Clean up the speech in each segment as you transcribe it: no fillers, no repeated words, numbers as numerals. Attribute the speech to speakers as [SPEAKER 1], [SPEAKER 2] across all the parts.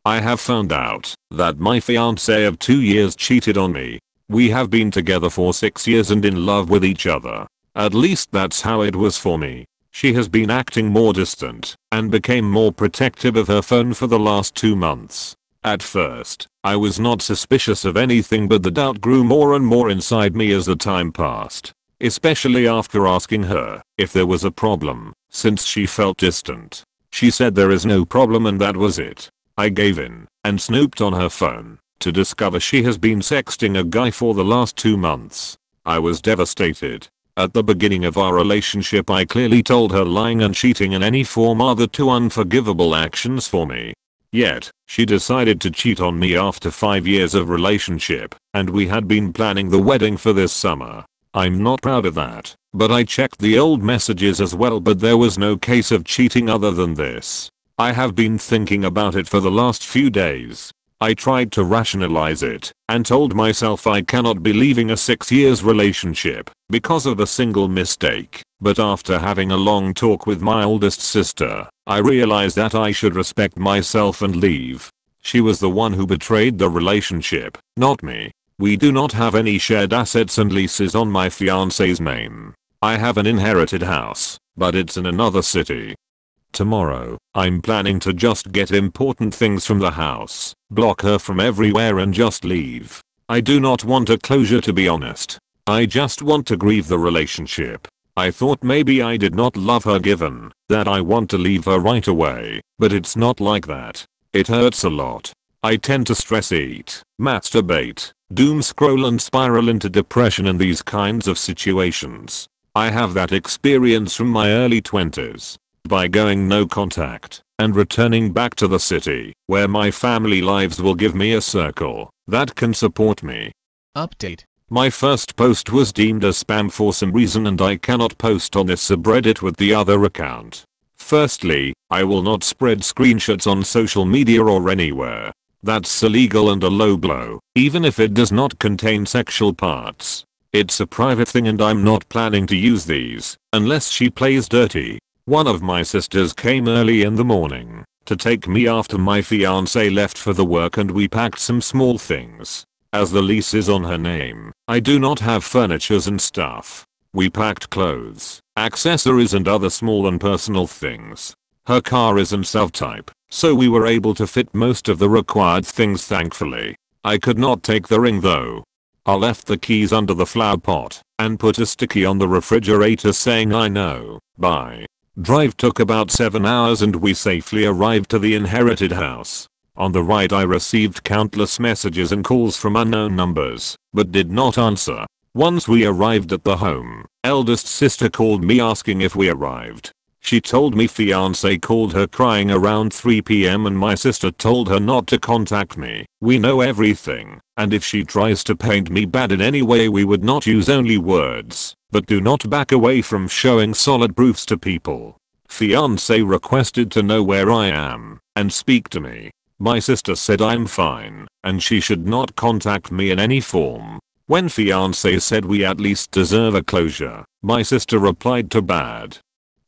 [SPEAKER 1] I have found out that my fiancé of 2 years cheated on me. We have been together for 6 years and in love with each other. At least that's how it was for me. She has been acting more distant and became more protective of her phone for the last 2 months. At first, I was not suspicious of anything, but the doubt grew more and more inside me as the time passed. Especially after asking her if there was a problem, since she felt distant. She said there is no problem and that was it. I gave in and snooped on her phone to discover she has been sexting a guy for the last 2 months. I was devastated. At the beginning of our relationship I clearly told her lying and cheating in any form are the 2 unforgivable actions for me. Yet, she decided to cheat on me after 5 years of relationship, and we had been planning the wedding for this summer. I'm not proud of that, but I checked the old messages as well, but there was no case of cheating other than this. I have been thinking about it for the last few days. I tried to rationalize it and told myself I cannot be leaving a 6 years relationship because of a single mistake, but after having a long talk with my oldest sister, I realized that I should respect myself and leave. She was the one who betrayed the relationship, not me. We do not have any shared assets and leases on my fiancé's name. I have an inherited house, but it's in another city. Tomorrow, I'm planning to just get important things from the house, block her from everywhere and just leave. I do not want a closure, to be honest. I just want to grieve the relationship. I thought maybe I did not love her given that I want to leave her right away, but it's not like that. It hurts a lot. I tend to stress eat, masturbate, doom scroll and spiral into depression in these kinds of situations. I have that experience from my early 20s. By going no contact and returning back to the city where my family lives will give me a circle that can support me.
[SPEAKER 2] Update.
[SPEAKER 1] My first post was deemed as spam for some reason and I cannot post on this subreddit with the other account. Firstly, I will not spread screenshots on social media or anywhere. That's illegal and a low blow, even if it does not contain sexual parts. It's a private thing and I'm not planning to use these unless she plays dirty. One of my sisters came early in the morning to take me after my fiancé left for the work and we packed some small things. As the lease is on her name, I do not have furnitures and stuff. We packed clothes, accessories and other small and personal things. Her car isn't self-type, so we were able to fit most of the required things thankfully. I could not take the ring though. I left the keys under the flower pot and put a sticky on the refrigerator saying I know, bye. Drive took about 7 hours and we safely arrived to the inherited house. On the ride I received countless messages and calls from unknown numbers, but did not answer. Once we arrived at the home, eldest sister called me asking if we arrived. She told me fiancé called her crying around 3 PM and my sister told her not to contact me. We know everything, and if she tries to paint me bad in any way we would not use only words, but do not back away from showing solid proofs to people. Fiancé requested to know where I am and speak to me. My sister said I'm fine and she should not contact me in any form. When fiancé said we at least deserve a closure, my sister replied to bad.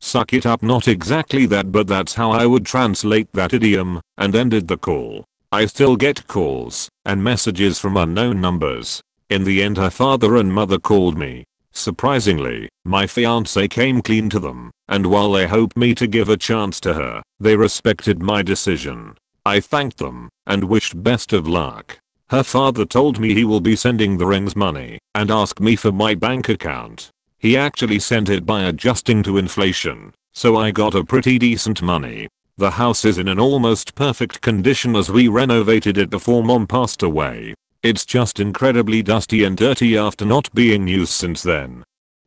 [SPEAKER 1] Suck it up, not exactly that, but that's how I would translate that idiom, and ended the call. I still get calls and messages from unknown numbers. In the end her father and mother called me. Surprisingly, my fiancé came clean to them, and while they hoped me to give a chance to her, they respected my decision. I thanked them and wished best of luck. Her father told me he will be sending the ring's money and asked me for my bank account. He actually sent it by adjusting to inflation, so I got a pretty decent money. The house is in an almost perfect condition as we renovated it before mom passed away. It's just incredibly dusty and dirty after not being used since then.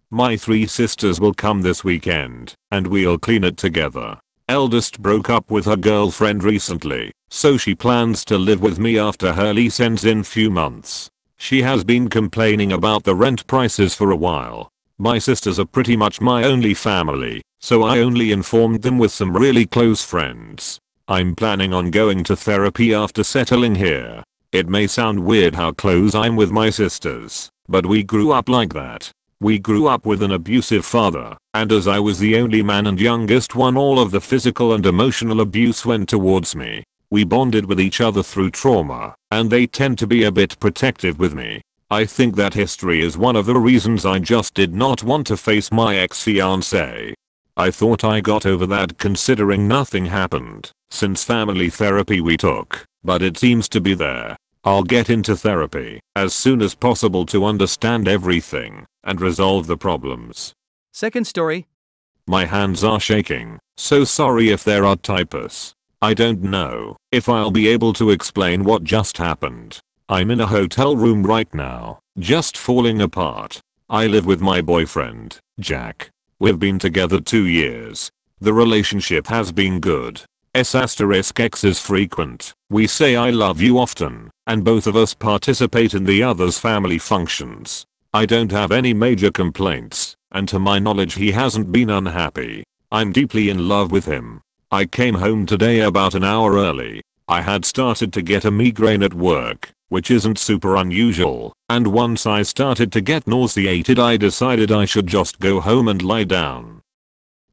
[SPEAKER 1] My 3 sisters will come this weekend, and we'll clean it together. Eldest broke up with her girlfriend recently, so she plans to live with me after her lease ends in few months. She has been complaining about the rent prices for a while. My sisters are pretty much my only family, so I only informed them with some really close friends. I'm planning on going to therapy after settling here. It may sound weird how close I'm with my sisters, but we grew up like that. We grew up with an abusive father, and as I was the only man and youngest one, all of the physical and emotional abuse went towards me. We bonded with each other through trauma, and they tend to be a bit protective with me. I think that history is one of the reasons I just did not want to face my ex-fiancée. I thought I got over that considering nothing happened since family therapy we took, but it seems to be there. I'll get into therapy as soon as possible to understand everything and resolve the problems.
[SPEAKER 2] Second story.
[SPEAKER 1] My hands are shaking, so sorry if there are typos. I don't know if I'll be able to explain what just happened. I'm in a hotel room right now, just falling apart. I live with my boyfriend, Jack. We've been together 2 years. The relationship has been good. S**x is frequent. We say I love you often, and both of us participate in the other's family functions. I don't have any major complaints, and to my knowledge he hasn't been unhappy. I'm deeply in love with him. I came home today about an hour early. I had started to get a migraine at work, which isn't super unusual, and once I started to get nauseated I decided I should just go home and lie down.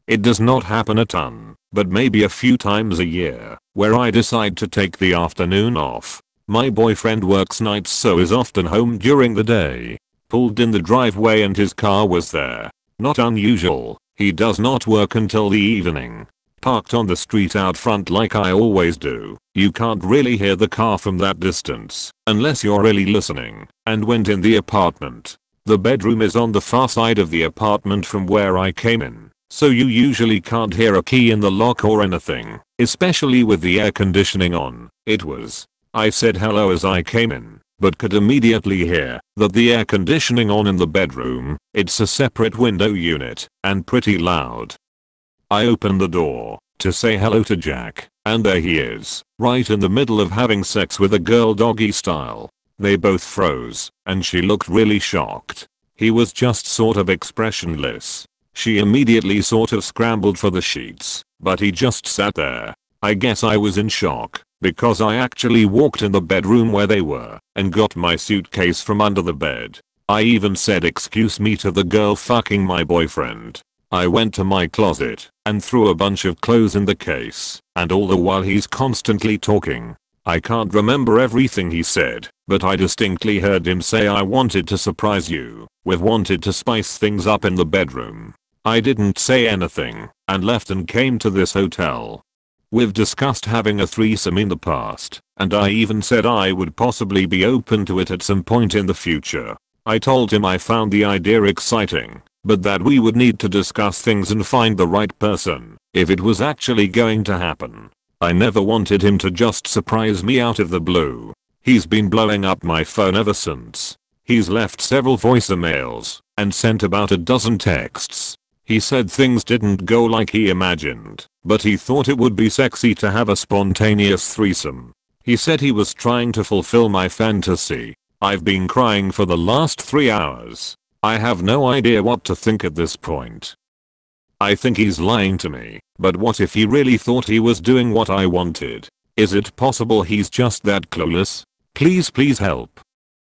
[SPEAKER 1] It does not happen a ton, but maybe a few times a year, where I decide to take the afternoon off. My boyfriend works nights so is often home during the day. Pulled in the driveway and his car was there. Not unusual. He does not work until the evening. Parked on the street out front like I always do. You can't really hear the car from that distance, unless you're really listening, and went in the apartment. The bedroom is on the far side of the apartment from where I came in, so you usually can't hear a key in the lock or anything, especially with the air conditioning on. I said hello as I came in, but could immediately hear that the air conditioning on in the bedroom. It's a separate window unit, and pretty loud. I opened the door to say hello to Jack, and there he is, right in the middle of having sex with a girl doggy style. They both froze, and she looked really shocked. He was just sort of expressionless. She immediately sort of scrambled for the sheets, but he just sat there. I guess I was in shock, because I actually walked in the bedroom where they were, and got my suitcase from under the bed. I even said excuse me to the girl fucking my boyfriend. I went to my closet and threw a bunch of clothes in the case, and all the while he's constantly talking. I can't remember everything he said, but I distinctly heard him say I wanted to surprise you, with wanted to spice things up in the bedroom. I didn't say anything, and left and came to this hotel. We've discussed having a threesome in the past, and I even said I would possibly be open to it at some point in the future. I told him I found the idea exciting, but that we would need to discuss things and find the right person if it was actually going to happen. I never wanted him to just surprise me out of the blue. He's been blowing up my phone ever since. He's left several voicemails and sent about a dozen texts. He said things didn't go like he imagined, but he thought it would be sexy to have a spontaneous threesome. He said he was trying to fulfill my fantasy. I've been crying for the last 3 hours. I have no idea what to think at this point. I think he's lying to me, but what if he really thought he was doing what I wanted? Is it possible he's just that clueless? Please help.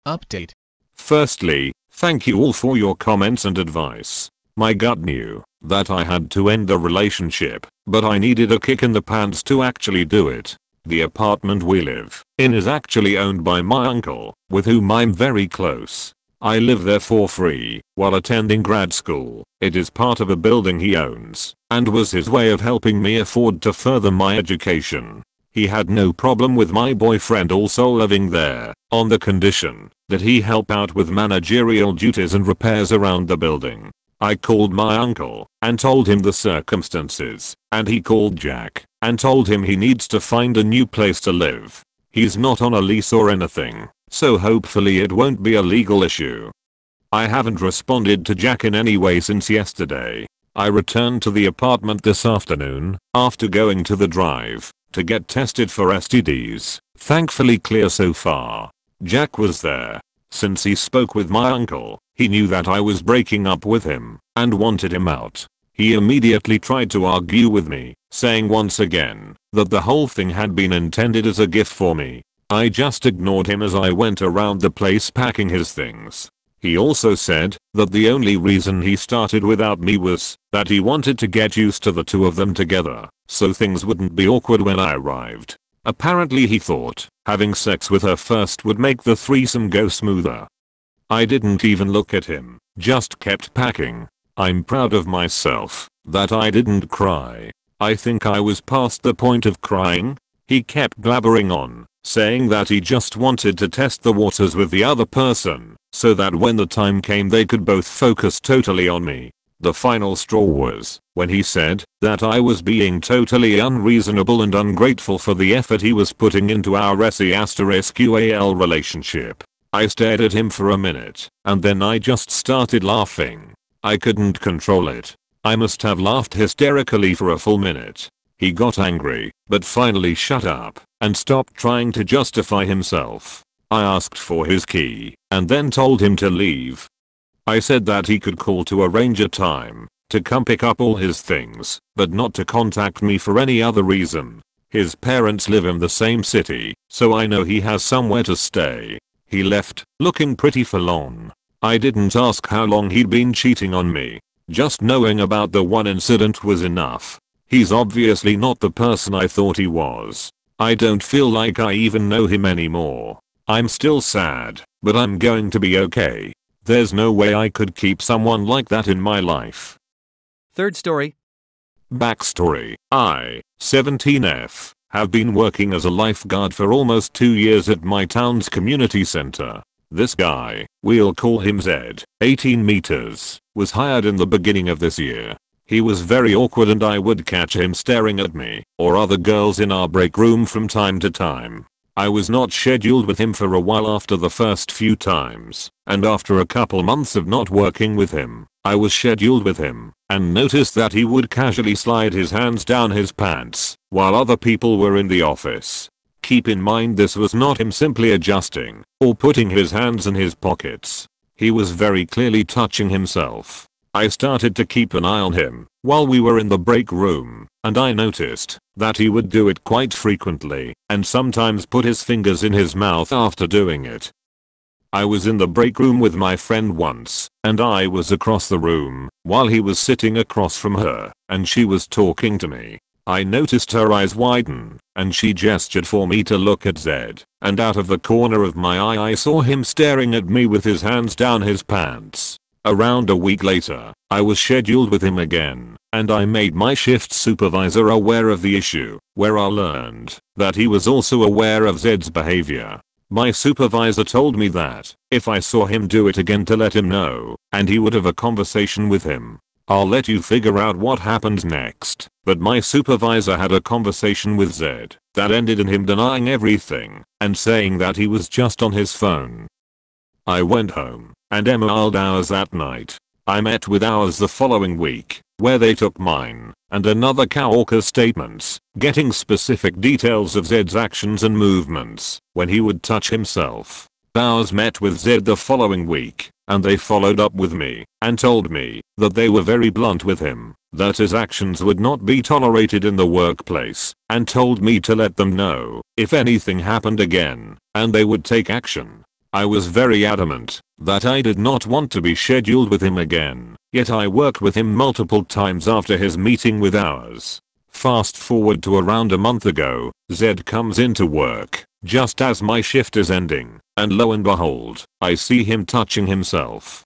[SPEAKER 2] Update.
[SPEAKER 1] Firstly, thank you all for your comments and advice. My gut knew that I had to end the relationship, but I needed a kick in the pants to actually do it. The apartment we live in is actually owned by my uncle, with whom I'm very close. I live there for free while attending grad school. It is part of a building he owns, and was his way of helping me afford to further my education. He had no problem with my boyfriend also living there, on the condition that he help out with managerial duties and repairs around the building. I called my uncle and told him the circumstances, and he called Jack and told him he needs to find a new place to live. He's not on a lease or anything, so hopefully it won't be a legal issue. I haven't responded to Jack in any way since yesterday. I returned to the apartment this afternoon after going to the drive to get tested for STDs. Thankfully clear so far. Jack was there. Since he spoke with my uncle, he knew that I was breaking up with him and wanted him out. He immediately tried to argue with me, saying once again that the whole thing had been intended as a gift for me. I just ignored him as I went around the place packing his things. He also said that the only reason he started without me was that he wanted to get used to the two of them together, so things wouldn't be awkward when I arrived. Apparently he thought having sex with her first would make the threesome go smoother. I didn't even look at him, just kept packing. I'm proud of myself that I didn't cry. I think I was past the point of crying. He kept blabbering on, saying that he just wanted to test the waters with the other person, so that when the time came they could both focus totally on me. The final straw was when he said that I was being totally unreasonable and ungrateful for the effort he was putting into our SE*QAL relationship. I stared at him for a minute, and then I just started laughing. I couldn't control it. I must have laughed hysterically for a full minute. He got angry, but finally shut up and stopped trying to justify himself. I asked for his key and then told him to leave. I said that he could call to arrange a time to come pick up all his things, but not to contact me for any other reason. His parents live in the same city, so I know he has somewhere to stay. He left, looking pretty forlorn. I didn't ask how long he'd been cheating on me. Just knowing about the one incident was enough. He's obviously not the person I thought he was. I don't feel like I even know him anymore. I'm still sad, but I'm going to be okay. There's no way I could keep someone like that in my life.
[SPEAKER 2] Third story.
[SPEAKER 1] Backstory. I, 17F, have been working as a lifeguard for almost 2 years at my town's community center. This guy, we'll call him Z, 18 meters, was hired in the beginning of this year. He was very awkward and I would catch him staring at me or other girls in our break room from time to time. I was not scheduled with him for a while after the first few times, and after a couple months of not working with him, I was scheduled with him and noticed that he would casually slide his hands down his pants while other people were in the office. Keep in mind this was not him simply adjusting or putting his hands in his pockets. He was very clearly touching himself. I started to keep an eye on him while we were in the break room, and I noticed that he would do it quite frequently and sometimes put his fingers in his mouth after doing it. I was in the break room with my friend once, and I was across the room while he was sitting across from her, and she was talking to me. I noticed her eyes widen, and she gestured for me to look at Zed, and out of the corner of my eye I saw him staring at me with his hands down his pants. Around a week later, I was scheduled with him again, and I made my shift supervisor aware of the issue, where I learned that he was also aware of Zed's behavior. My supervisor told me that if I saw him do it again to let him know, and he would have a conversation with him. I'll let you figure out what happened next, but my supervisor had a conversation with Zed that ended in him denying everything and saying that he was just on his phone. I went home and emailed Hours that night. I met with Hours the following week, where they took mine and another coworker's statements, getting specific details of Zed's actions and movements when he would touch himself. Hours met with Zed the following week, and they followed up with me and told me that they were very blunt with him, that his actions would not be tolerated in the workplace, and told me to let them know if anything happened again, and they would take action. I was very adamant that I did not want to be scheduled with him again, yet I worked with him multiple times after his meeting with Hours. Fast forward to around a month ago, Zed comes into work just as my shift is ending, and lo and behold, I see him touching himself.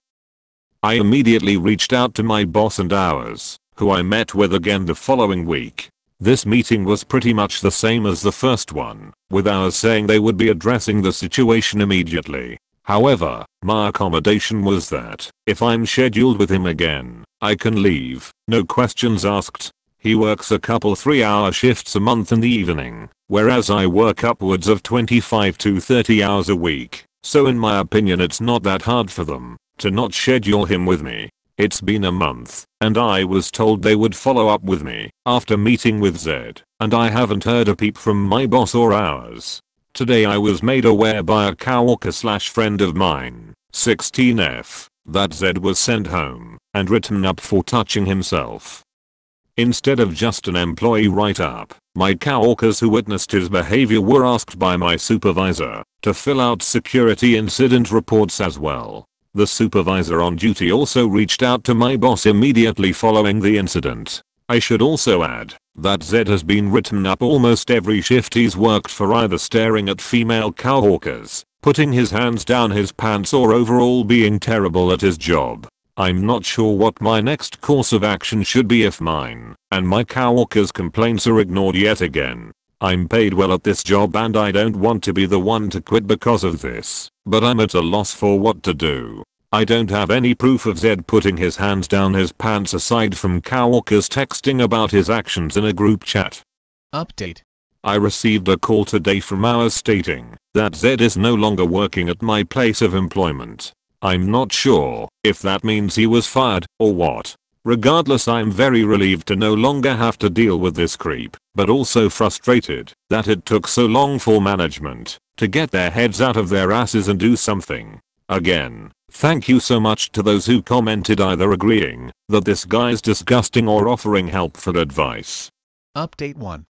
[SPEAKER 1] I immediately reached out to my boss and Hours, who I met with again the following week. This meeting was pretty much the same as the first one, with Hours saying they would be addressing the situation immediately. However, my accommodation was that if I'm scheduled with him again, I can leave, no questions asked. He works a couple 3-hour shifts a month in the evening, whereas I work upwards of 25 to 30 hours a week, so in my opinion it's not that hard for them to not schedule him with me. It's been a month, and I was told they would follow up with me after meeting with Zed, and I haven't heard a peep from my boss or Hours. Today I was made aware by a coworker/friend of mine, 16F, that Zed was sent home and written up for touching himself. Instead of just an employee write-up, my coworkers who witnessed his behavior were asked by my supervisor to fill out security incident reports as well. The supervisor on duty also reached out to my boss immediately following the incident. I should also add that Zed has been written up almost every shift he's worked for, either staring at female cowhawkers, putting his hands down his pants, or overall being terrible at his job. I'm not sure what my next course of action should be if mine and my cowhawker's complaints are ignored yet again. I'm paid well at this job and I don't want to be the one to quit because of this, but I'm at a loss for what to do. I don't have any proof of Zed putting his hands down his pants aside from cowhawkers texting about his actions in a group chat.
[SPEAKER 2] Update.
[SPEAKER 1] I received a call today from ours stating that Zed is no longer working at my place of employment. I'm not sure if that means he was fired or what. Regardless, I'm very relieved to no longer have to deal with this creep, but also frustrated that it took so long for management to get their heads out of their asses and do something. Again, thank you so much to those who commented either agreeing that this guy's disgusting or offering helpful advice.
[SPEAKER 2] Update 1.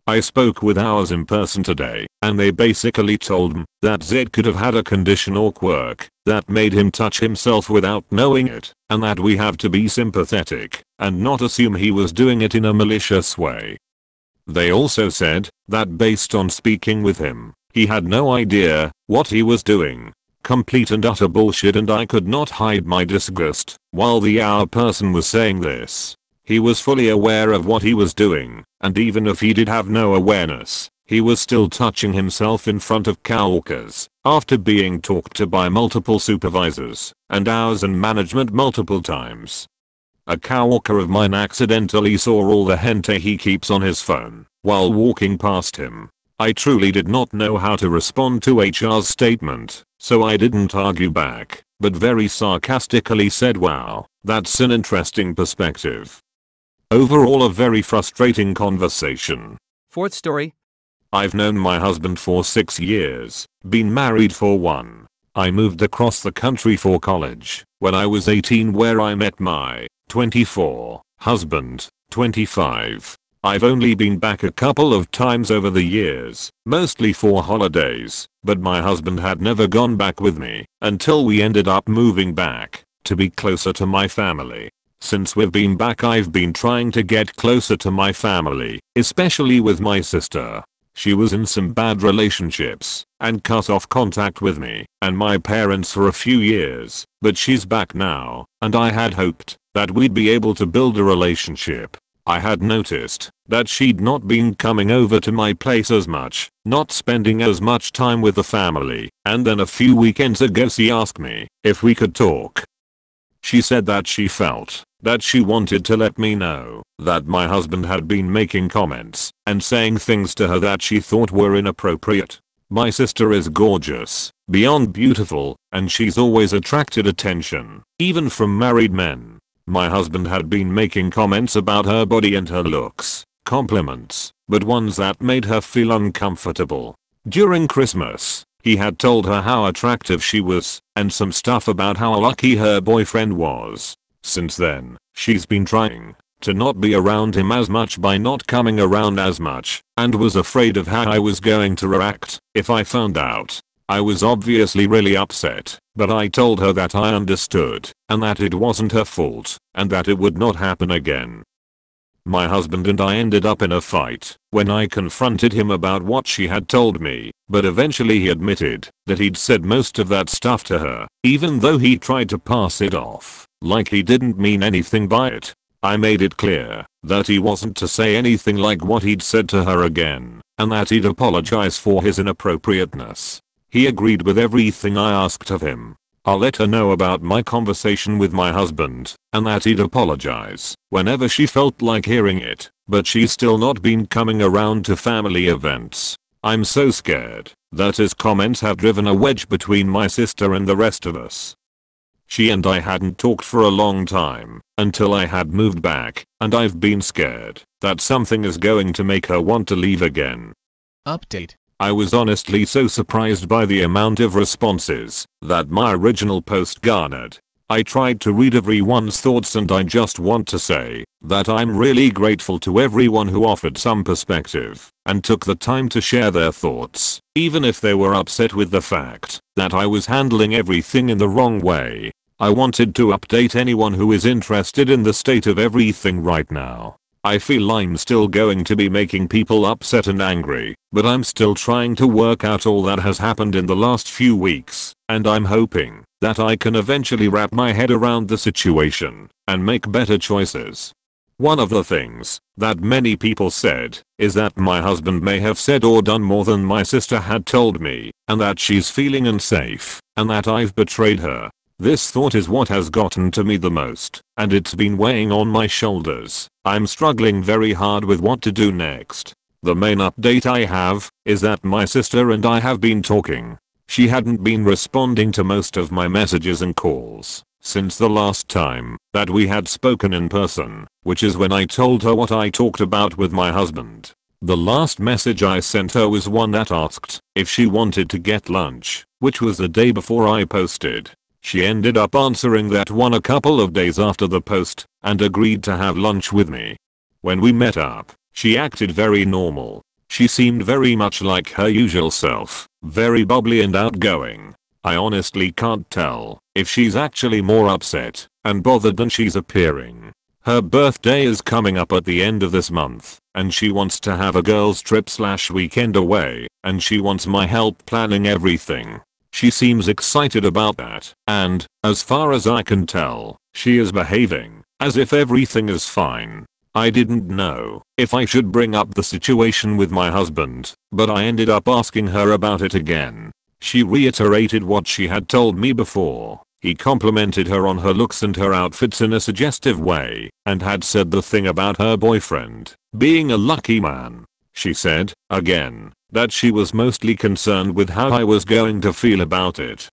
[SPEAKER 1] I spoke with ours in person today, and they basically told me that Zed could have had a condition or quirk that made him touch himself without knowing it, and that we have to be sympathetic and not assume he was doing it in a malicious way. They also said that based on speaking with him, he had no idea what he was doing. Complete and utter bullshit, and I could not hide my disgust while the our person was saying this. He was fully aware of what he was doing, and even if he did have no awareness, he was still touching himself in front of cowhawkers after being talked to by multiple supervisors and ours and management multiple times. A cowhawker of mine accidentally saw all the hentai he keeps on his phone while walking past him. I truly did not know how to respond to HR's statement, so I didn't argue back, but very sarcastically said, "Wow, that's an interesting perspective." Overall, a very frustrating conversation.
[SPEAKER 2] 4th story.
[SPEAKER 1] I've known my husband for 6 years, been married for 1. I moved across the country for college when I was 18, where I met my 24 husband, 25. I've only been back a couple of times over the years, mostly for holidays, but my husband had never gone back with me until we ended up moving back to be closer to my family. Since we've been back, I've been trying to get closer to my family, especially with my sister. She was in some bad relationships and cut off contact with me and my parents for a few years, but she's back now, and I had hoped that we'd be able to build a relationship. I had noticed that she'd not been coming over to my place as much, not spending as much time with the family, and then a few weekends ago she asked me if we could talk. She said that she felt that she wanted to let me know that my husband had been making comments and saying things to her that she thought were inappropriate. My sister is gorgeous, beyond beautiful, and she's always attracted attention, even from married men. My husband had been making comments about her body and her looks, compliments, but ones that made her feel uncomfortable. During Christmas, he had told her how attractive she was, and some stuff about how lucky her boyfriend was. Since then, she's been trying to not be around him as much by not coming around as much, and was afraid of how I was going to react if I found out. I was obviously really upset, but I told her that I understood, and that it wasn't her fault, and that it would not happen again. My husband and I ended up in a fight when I confronted him about what she had told me, but eventually he admitted that he'd said most of that stuff to her, even though he tried to pass it off like he didn't mean anything by it. I made it clear that he wasn't to say anything like what he'd said to her again, and that he'd apologize for his inappropriateness. He agreed with everything I asked of him. I'll let her know about my conversation with my husband, and that he'd apologize whenever she felt like hearing it, but she's still not been coming around to family events. I'm so scared that his comments have driven a wedge between my sister and the rest of us. She and I hadn't talked for a long time until I had moved back, and I've been scared that something is going to make her want to leave again.
[SPEAKER 2] Update.
[SPEAKER 1] I was honestly so surprised by the amount of responses that my original post garnered. I tried to read everyone's thoughts, and I just want to say that I'm really grateful to everyone who offered some perspective and took the time to share their thoughts, even if they were upset with the fact that I was handling everything in the wrong way. I wanted to update anyone who is interested in the state of everything right now. I feel I'm still going to be making people upset and angry, but I'm still trying to work out all that has happened in the last few weeks, and I'm hoping that I can eventually wrap my head around the situation and make better choices. One of the things that many people said is that my husband may have said or done more than my sister had told me, and that she's feeling unsafe, and that I've betrayed her. This thought is what has gotten to me the most, and it's been weighing on my shoulders. I'm struggling very hard with what to do next. The main update I have is that my sister and I have been talking. She hadn't been responding to most of my messages and calls since the last time that we had spoken in person, which is when I told her what I talked about with my husband. The last message I sent her was one that asked if she wanted to get lunch, which was the day before I posted. She ended up answering that one a couple of days after the post and agreed to have lunch with me. When we met up, she acted very normal. She seemed very much like her usual self, very bubbly and outgoing. I honestly can't tell if she's actually more upset and bothered than she's appearing. Her birthday is coming up at the end of this month, and she wants to have a girls trip / weekend away, and she wants my help planning everything. She seems excited about that, and, as far as I can tell, she is behaving as if everything is fine. I didn't know if I should bring up the situation with my husband, but I ended up asking her about it again. She reiterated what she had told me before. He complimented her on her looks and her outfits in a suggestive way, and had said the thing about her boyfriend being a lucky man. She said, again, that she was mostly concerned with how I was going to feel about it.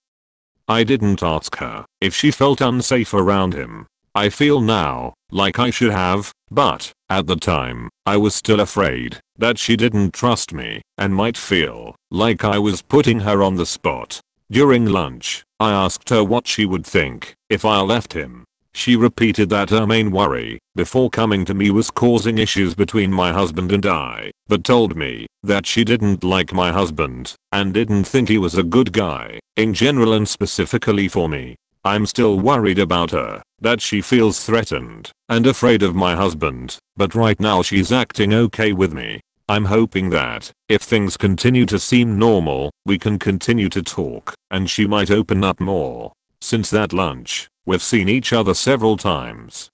[SPEAKER 1] I didn't ask her if she felt unsafe around him. I feel now like I should have, but at the time, I was still afraid that she didn't trust me and might feel like I was putting her on the spot. During lunch, I asked her what she would think if I left him. She repeated that her main worry before coming to me was causing issues between my husband and I, but told me that she didn't like my husband and didn't think he was a good guy in general and specifically for me. I'm still worried about her, that she feels threatened and afraid of my husband, but right now she's acting okay with me. I'm hoping that, if things continue to seem normal, we can continue to talk, and she might open up more. Since that lunch, we've seen each other several times.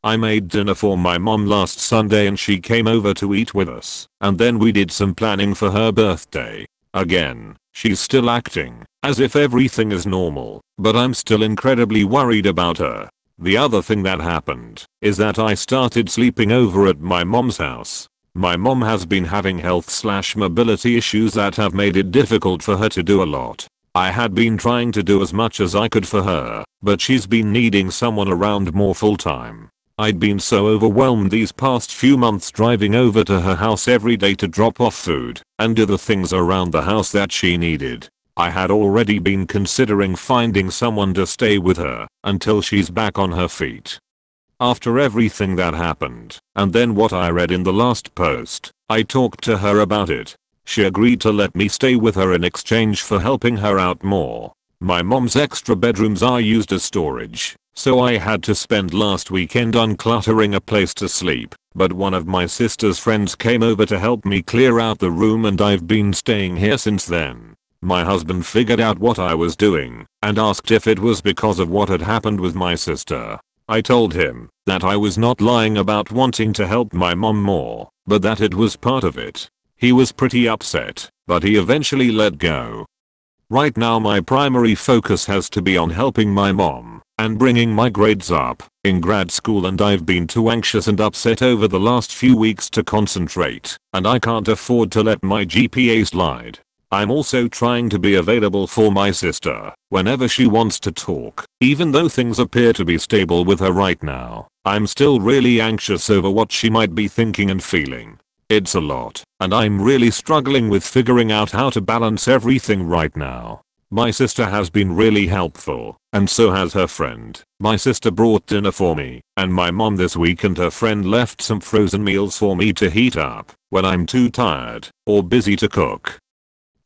[SPEAKER 1] I made dinner for my mom last Sunday and she came over to eat with us, and then we did some planning for her birthday. Again, she's still acting as if everything is normal, but I'm still incredibly worried about her. The other thing that happened is that I started sleeping over at my mom's house. My mom has been having health / mobility issues that have made it difficult for her to do a lot. I had been trying to do as much as I could for her, but she's been needing someone around more full time. I'd been so overwhelmed these past few months driving over to her house every day to drop off food and do the things around the house that she needed. I had already been considering finding someone to stay with her until she's back on her feet. After everything that happened, and then what I read in the last post, I talked to her about it. She agreed to let me stay with her in exchange for helping her out more. My mom's extra bedrooms are used as storage, so I had to spend last weekend uncluttering a place to sleep, but one of my sister's friends came over to help me clear out the room and I've been staying here since then. My husband figured out what I was doing and asked if it was because of what had happened with my sister. I told him that I was not lying about wanting to help my mom more, but that it was part of it. He was pretty upset, but he eventually let go. Right now my primary focus has to be on helping my mom and bringing my grades up in grad school, and I've been too anxious and upset over the last few weeks to concentrate, and I can't afford to let my GPA slide. I'm also trying to be available for my sister whenever she wants to talk, even though things appear to be stable with her right now. I'm still really anxious over what she might be thinking and feeling. It's a lot, and I'm really struggling with figuring out how to balance everything right now. My sister has been really helpful, and so has her friend. My sister brought dinner for me, and my mom this week, and her friend left some frozen meals for me to heat up when I'm too tired or busy to cook.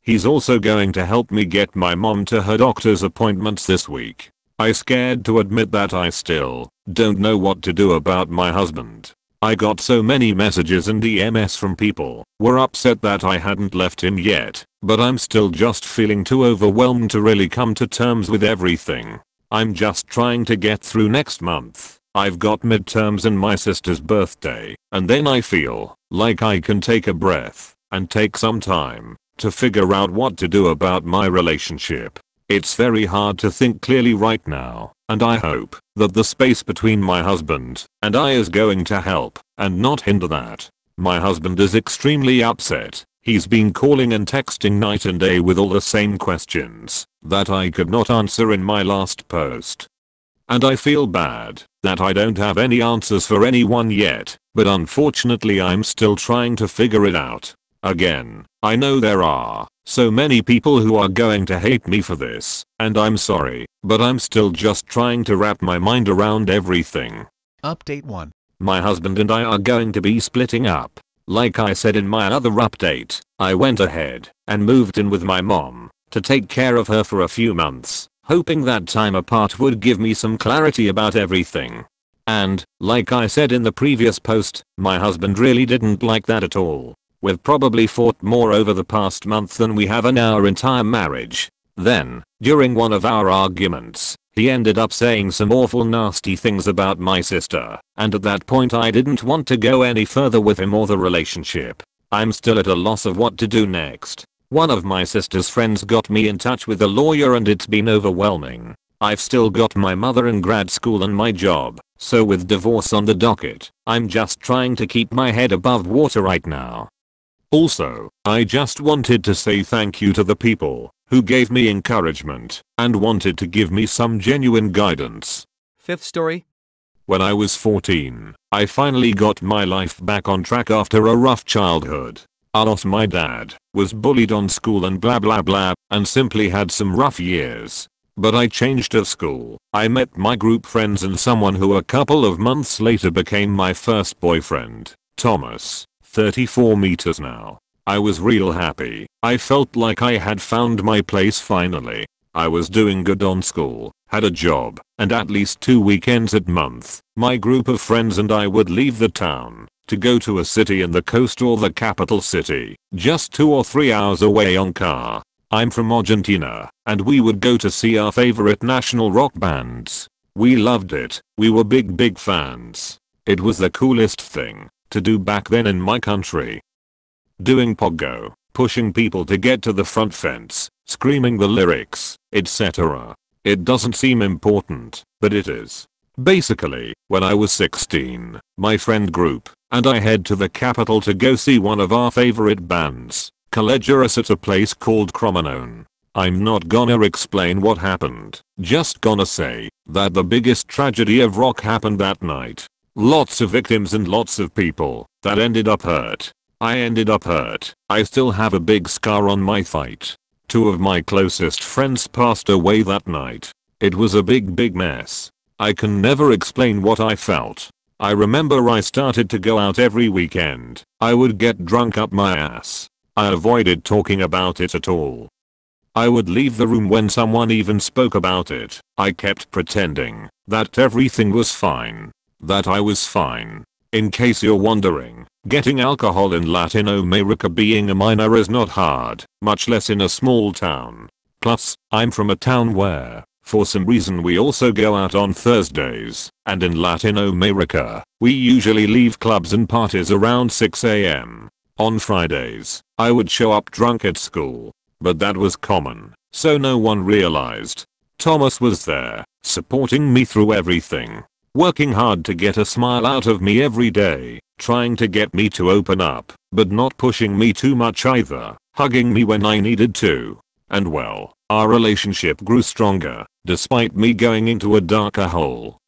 [SPEAKER 1] He's also going to help me get my mom to her doctor's appointments this week. I'm scared to admit that I still don't know what to do about my husband. I got so many messages and DMs from people were upset that I hadn't left him yet, but I'm still just feeling too overwhelmed to really come to terms with everything. I'm just trying to get through next month. I've got midterms and my sister's birthday, and then I feel like I can take a breath and take some time to figure out what to do about my relationship. It's very hard to think clearly right now, and I hope that the space between my husband and I is going to help and not hinder that. My husband is extremely upset. He's been calling and texting night and day with all the same questions that I could not answer in my last post. And I feel bad that I don't have any answers for anyone yet, but unfortunately I'm still trying to figure it out. Again, I know there are so many people who are going to hate me for this, and I'm sorry, but I'm still just trying to wrap my mind around everything.
[SPEAKER 2] Update 1.
[SPEAKER 1] My husband and I are going to be splitting up. Like I said in my other update, I went ahead and moved in with my mom to take care of her for a few months, hoping that time apart would give me some clarity about everything. And, like I said in the previous post, my husband really didn't like that at all. We've probably fought more over the past month than we have in our entire marriage. Then, during one of our arguments, he ended up saying some awful nasty things about my sister, and at that point I didn't want to go any further with him or the relationship. I'm still at a loss of what to do next. One of my sister's friends got me in touch with a lawyer and it's been overwhelming. I've still got my mother in grad school and my job, so with divorce on the docket, I'm just trying to keep my head above water right now. Also, I just wanted to say thank you to the people who gave me encouragement and wanted to give me some genuine guidance.
[SPEAKER 2] Fifth story.
[SPEAKER 1] When I was 14, I finally got my life back on track after a rough childhood. I lost my dad, was bullied on school and blah blah blah, and simply had some rough years. But I changed at school. I met my group friends and someone who a couple of months later became my first boyfriend, Thomas, 34 meters now. I was real happy. I felt like I had found my place finally. I was doing good on school, had a job, and at least 2 weekends a month, my group of friends and I would leave the town to go to a city in the coast or the capital city, just 2 or 3 hours away on car. I'm from Argentina, and we would go to see our favorite national rock bands. We loved it. We were big fans. It was the coolest thing to do back then in my country. Doing pogo, pushing people to get to the front fence, screaming the lyrics, etc. It doesn't seem important, but it is. Basically, when I was 16, my friend group and I head to the capital to go see one of our favorite bands, Collegeras, at a place called Cromanon. I'm not gonna explain what happened, just gonna say that the biggest tragedy of rock happened that night. Lots of victims and lots of people that ended up hurt. I ended up hurt. I still have a big scar on my thigh. 2 of my closest friends passed away that night. It was a big mess. I can never explain what I felt. I remember I started to go out every weekend. I would get drunk up my ass. I avoided talking about it at all. I would leave the room when someone even spoke about it. I kept pretending that everything was fine. That I was fine. In case you're wondering, getting alcohol in Latin America being a minor is not hard, much less in a small town. Plus, I'm from a town where, for some reason, we also go out on Thursdays, and in Latin America, we usually leave clubs and parties around 6 AM. On Fridays, I would show up drunk at school, but that was common, so no one realized. Thomas was there, supporting me through everything. Working hard to get a smile out of me every day, trying to get me to open up, but not pushing me too much either, hugging me when I needed to. And well, our relationship grew stronger, despite me going into a darker hole.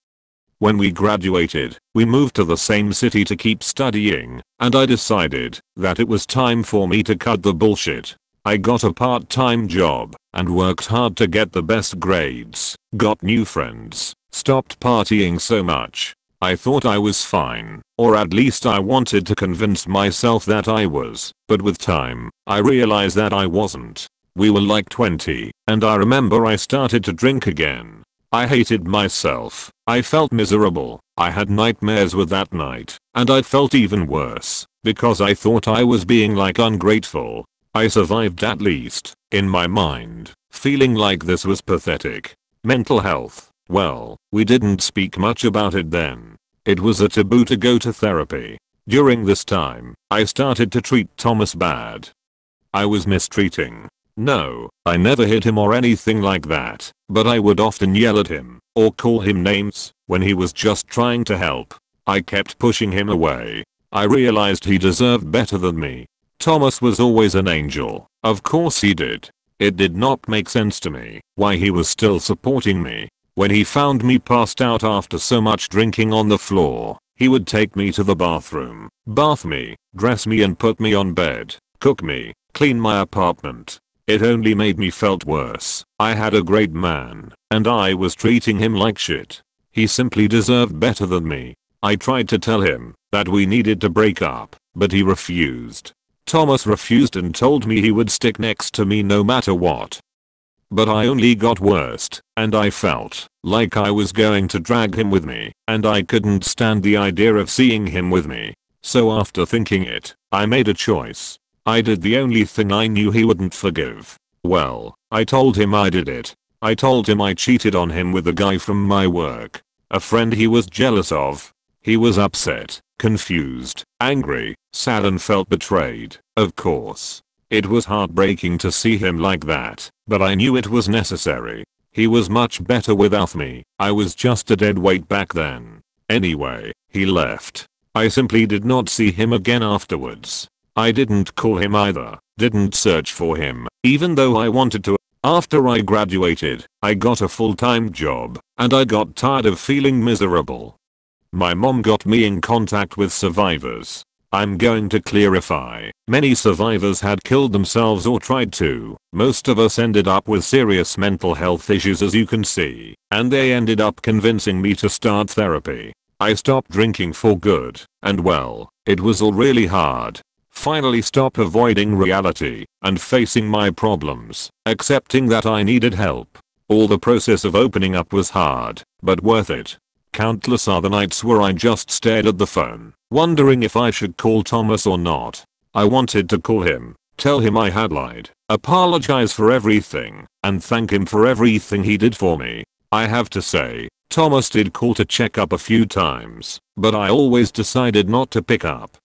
[SPEAKER 1] When we graduated, we moved to the same city to keep studying, and I decided that it was time for me to cut the bullshit. I got a part-time job, and worked hard to get the best grades, got new friends, stopped partying so much. I thought I was fine, or at least I wanted to convince myself that I was, but with time, I realized that I wasn't. We were like 20, and I remember I started to drink again. I hated myself. I felt miserable. I had nightmares with that night, and I felt even worse because I thought I was being like ungrateful. I survived, at least, in my mind, feeling like this was pathetic. Mental health. Well, we didn't speak much about it then. It was a taboo to go to therapy. During this time, I started to treat Thomas bad. I was mistreating. No, I never hit him or anything like that, but I would often yell at him, or call him names, when he was just trying to help. I kept pushing him away. I realized he deserved better than me. Thomas was always an angel. Of course he did. It did not make sense to me why he was still supporting me. When he found me passed out after so much drinking on the floor, he would take me to the bathroom, bath me, dress me and put me on bed, cook me, clean my apartment. It only made me felt worse. I had a great man, and I was treating him like shit. He simply deserved better than me. I tried to tell him that we needed to break up, but he refused. Thomas refused and told me he would stick next to me no matter what. But I only got worse, and I felt like I was going to drag him with me, and I couldn't stand the idea of seeing him with me. So after thinking it, I made a choice. I did the only thing I knew he wouldn't forgive. Well, I told him I did it. I told him I cheated on him with a guy from my work. A friend he was jealous of. He was upset, confused, angry, sad and felt betrayed. Of course. It was heartbreaking to see him like that, but I knew it was necessary. He was much better without me. I was just a dead weight back then. Anyway, he left. I simply did not see him again afterwards. I didn't call him either, didn't search for him, even though I wanted to. After I graduated, I got a full-time job, and I got tired of feeling miserable. My mom got me in contact with survivors. I'm going to clarify, many survivors had killed themselves or tried to. Most of us ended up with serious mental health issues, as you can see, and they ended up convincing me to start therapy. I stopped drinking for good, and well, it was all really hard. Finally stop avoiding reality and facing my problems, accepting that I needed help. All the process of opening up was hard, but worth it. Countless are the nights where I just stared at the phone, wondering if I should call Thomas or not. I wanted to call him, tell him I had lied, apologize for everything, and thank him for everything he did for me. I have to say, Thomas did call to check up a few times, but I always decided not to pick up.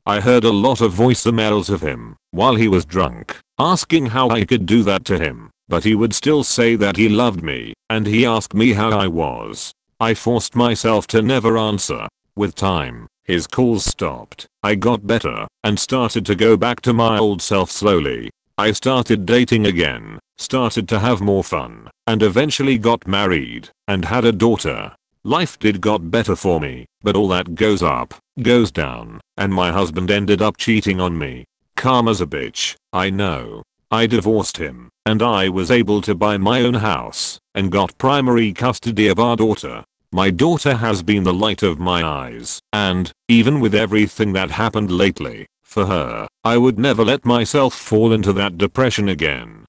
[SPEAKER 1] I heard a lot of voicemails of him while he was drunk, asking how I could do that to him, but he would still say that he loved me, and he asked me how I was. I forced myself to never answer. With time, his calls stopped. I got better and started to go back to my old self slowly. I started dating again, started to have more fun, and eventually got married and had a daughter. Life did got better for me, but all that goes up, goes down, and my husband ended up cheating on me. Karma's a bitch, I know. I divorced him, and I was able to buy my own house, and got primary custody of our daughter. My daughter has been the light of my eyes, and, even with everything that happened lately, for her, I would never let myself fall into that depression again.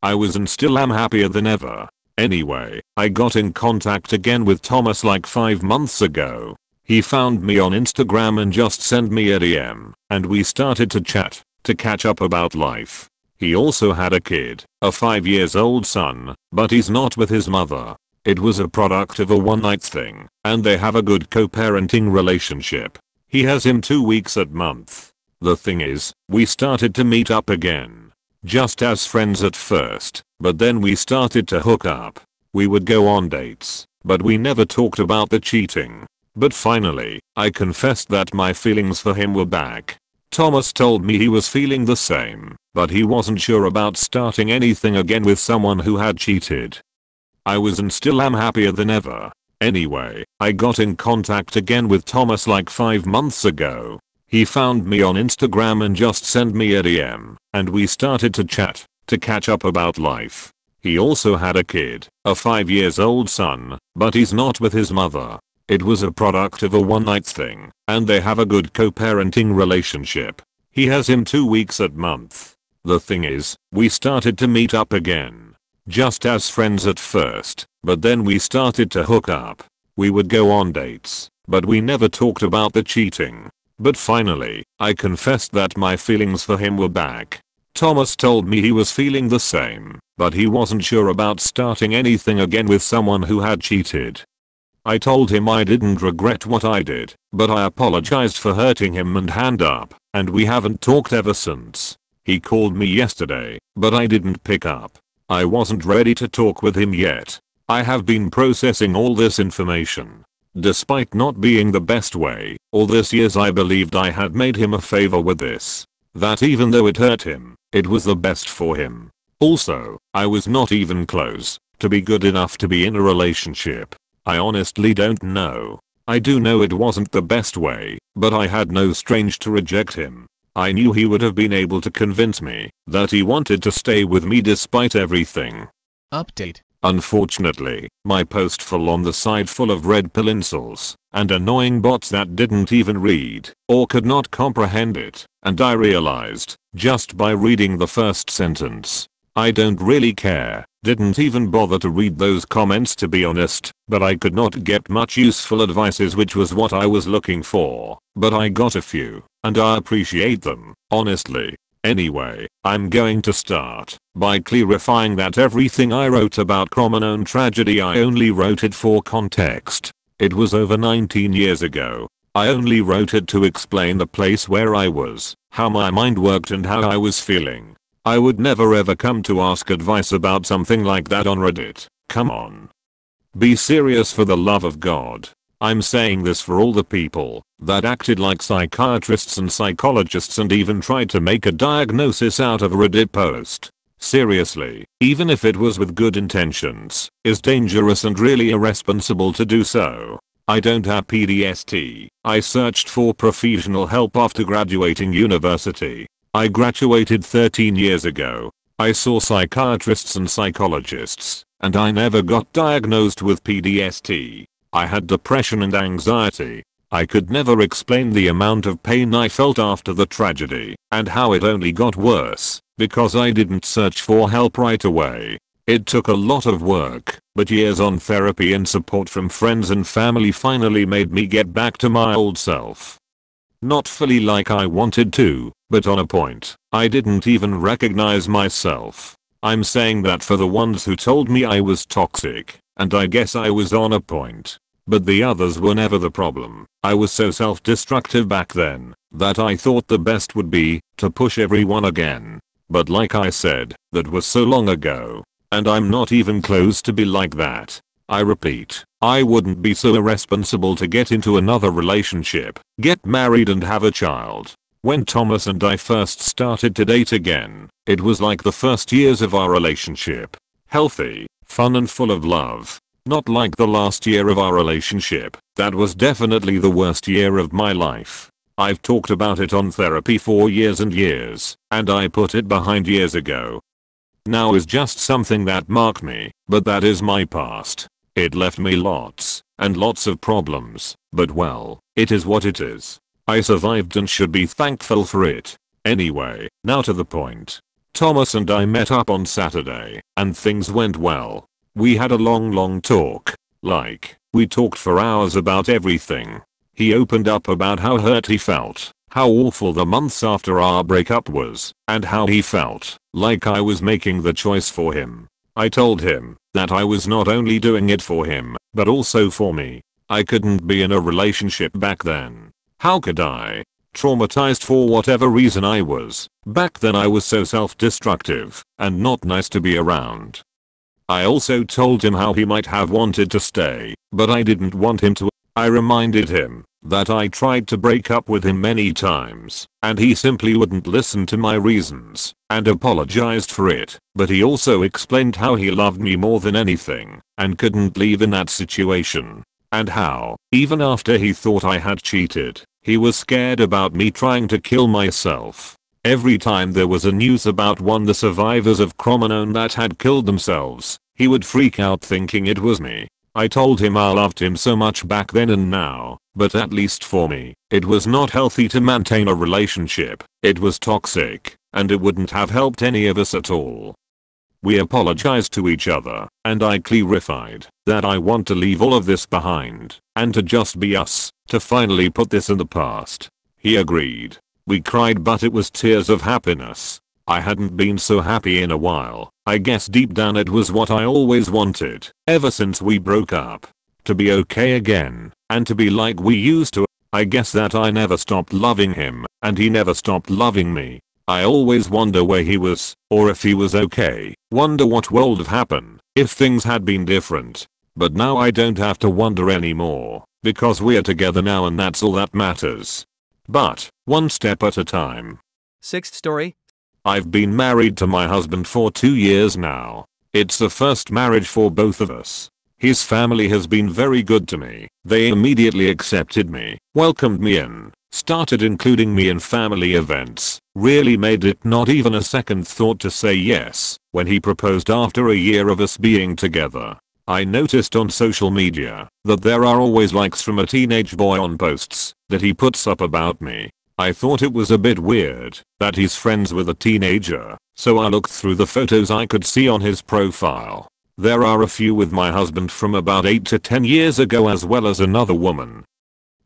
[SPEAKER 1] I was and still am happier than ever. Anyway, I got in contact again with Thomas like 5 months ago. He found me on Instagram and just sent me a DM, and we started to chat, to catch up about life. He also had a kid, a 5-year-old son, but he's not with his mother. It was a product of a one-night thing, and they have a good co-parenting relationship. He has him 2 weeks a month. The thing is, we started to meet up again. Just as friends at first, but then we started to hook up. We would go on dates, but we never talked about the cheating. But finally, I confessed that my feelings for him were back. Thomas told me he was feeling the same, but he wasn't sure about starting anything again with someone who had cheated. I was and still am happier than ever. Anyway, I got in contact again with Thomas like 5 months ago. He found me on Instagram and just sent me a DM, and we started to chat, to catch up about life. He also had a kid, a 5-year-old son, but he's not with his mother. It was a product of a one-night thing, and they have a good co-parenting relationship. He has him 2 weeks a month. The thing is, we started to meet up again. just as friends at first, but then we started to hook up. We would go on dates, but we never talked about the cheating. But finally, I confessed that my feelings for him were back. Thomas told me he was feeling the same, but he wasn't sure about starting anything again with someone who had cheated. I told him I didn't regret what I did, but I apologized for hurting him and hand up, and we haven't talked ever since. He called me yesterday, but I didn't pick up. I wasn't ready to talk with him yet. I have been processing all this information. Despite not being the best way, all this years I believed I had made him a favor with this. That even though it hurt him, it was the best for him. Also, I was not even close to be good enough to be in a relationship. I honestly don't know. I do know it wasn't the best way, but I had no strength to reject him. I knew he would have been able to convince me that he wanted to stay with me despite everything.
[SPEAKER 2] Update.
[SPEAKER 1] Unfortunately, my post fell on the side full of red pill insults and annoying bots that didn't even read or could not comprehend it, and I realized, just by reading the first sentence, I don't really care. Didn't even bother to read those comments to be honest, but I could not get much useful advices, which was what I was looking for, but I got a few, and I appreciate them, honestly. Anyway, I'm going to start by clarifying that everything I wrote about Cromanon tragedy I only wrote it for context. It was over 19 years ago. I only wrote it to explain the place where I was, how my mind worked and how I was feeling. I would never ever come to ask advice about something like that on Reddit. Come on. Be serious, for the love of God. I'm saying this for all the people that acted like psychiatrists and psychologists and even tried to make a diagnosis out of a Reddit post. Seriously, even if it was with good intentions, is dangerous and really irresponsible to do so. I don't have PTSD. I searched for professional help after graduating university. I graduated 13 years ago. I saw psychiatrists and psychologists, and I never got diagnosed with PTSD. I had depression and anxiety. I could never explain the amount of pain I felt after the tragedy, and how it only got worse, because I didn't search for help right away. It took a lot of work, but years on therapy and support from friends and family finally made me get back to my old self. Not fully like I wanted to, but on a point, I didn't even recognize myself. I'm saying that for the ones who told me I was toxic, and I guess I was on a point. But the others were never the problem. I was so self-destructive back then that I thought the best would be to push everyone again. But like I said, that was so long ago. And I'm not even close to be like that. I repeat, I wouldn't be so irresponsible to get into another relationship, get married and have a child. When Thomas and I first started to date again, it was like the first years of our relationship. Healthy, fun and full of love. Not like the last year of our relationship. That was definitely the worst year of my life. I've talked about it on therapy for years and years, and I put it behind years ago. Now is just something that marked me, but that is my past. It left me lots and lots of problems, but well, it is what it is. I survived and should be thankful for it. Anyway, now to the point. Thomas and I met up on Saturday, and things went well. We had a long talk. We talked for hours about everything. He opened up about how hurt he felt, how awful the months after our breakup was, and how he felt like I was making the choice for him. I told him that I was not only doing it for him, but also for me. I couldn't be in a relationship back then. How could I? Traumatized for whatever reason I was. Back then I was so self-destructive and not nice to be around. I also told him how he might have wanted to stay, but I didn't want him to. I reminded him that I tried to break up with him many times, and he simply wouldn't listen to my reasons, and apologized for it, but he also explained how he loved me more than anything, and couldn't leave in that situation, and how, even after he thought I had cheated, he was scared about me trying to kill myself. Every time there was a news about one of the survivors of Cromanon that had killed themselves, he would freak out thinking it was me. I told him I loved him so much back then and now, but at least for me, it was not healthy to maintain a relationship. It was toxic, and it wouldn't have helped any of us at all. We apologized to each other, and I clarified that I want to leave all of this behind and to just be us, to finally put this in the past. He agreed. We cried, but it was tears of happiness. I hadn't been so happy in a while. I guess deep down it was what I always wanted, ever since we broke up. To be okay again, and to be like we used to. I guess that I never stopped loving him, and he never stopped loving me. I always wonder where he was, or if he was okay. Wonder what would have happened if things had been different. But now I don't have to wonder anymore, because we're together now and that's all that matters. But, one step at a time.
[SPEAKER 2] Sixth story.
[SPEAKER 1] I've been married to my husband for 2 years now. It's the first marriage for both of us. His family has been very good to me. They immediately accepted me, welcomed me in, started including me in family events, really made it not even a second thought to say yes when he proposed after a year of us being together. I noticed on social media that there are always likes from a teenage boy on posts that he puts up about me. I thought it was a bit weird that he's friends with a teenager, so I looked through the photos I could see on his profile. There are a few with my husband from about 8 to 10 years ago as well as another woman.